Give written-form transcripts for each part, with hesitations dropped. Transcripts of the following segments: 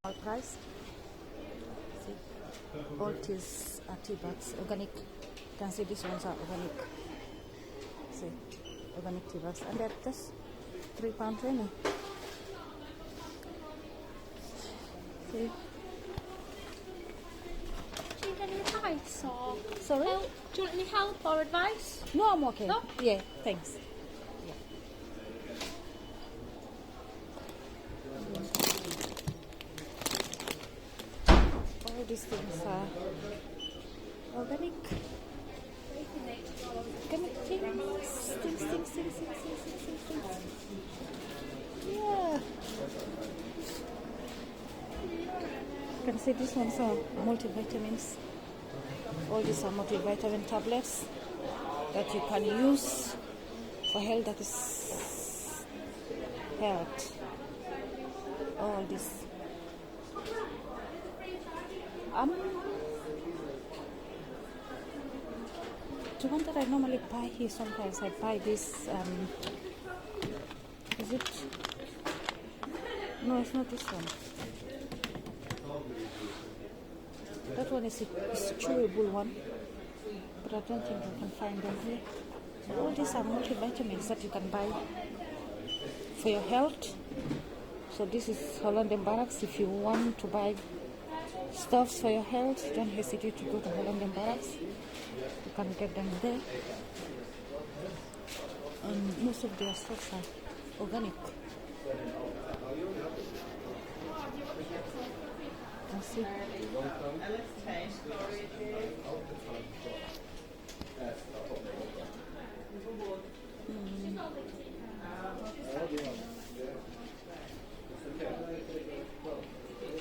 All price. See, all teas are tea bags, organic. You can see these ones are organic. See, organic tea bags, and they're just £3.20. See. Do you need any advice or Sorry? help? Do you want any help or advice? No, I'm okay. No? Yeah, thanks. Yeah. All these things are organic. Organic things. Yeah. You can see these ones are multivitamins. All these are multivitamin tablets that you can use for health, that is health. All this. The one that I normally buy here, sometimes I buy this, is it? No, it's not this one. That one is a chewable one, but I don't think I can find them here. All these are multivitamins that you can buy for your health. So this is Holland & Barracks. If you want to buy stuffs for your health, don't hesitate to go to Holland & Barracks. You can get them there. And most of their stuffs are organic. You see.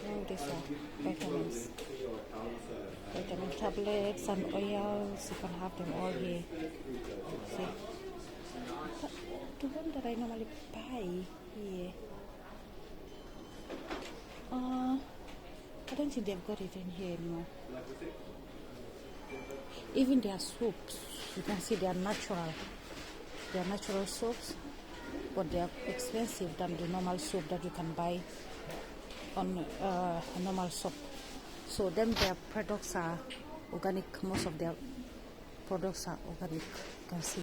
All these are vitamins. Vitamin tablets and oils, you can have them all here. See? But the one that I normally buy here, I don't think they've got it in here anymore. Even their soaps, you can see they are natural. They are natural soaps, but they are expensive than the normal soap that you can buy on a normal soap. So then their products are organic. Most of their products are organic. You can see.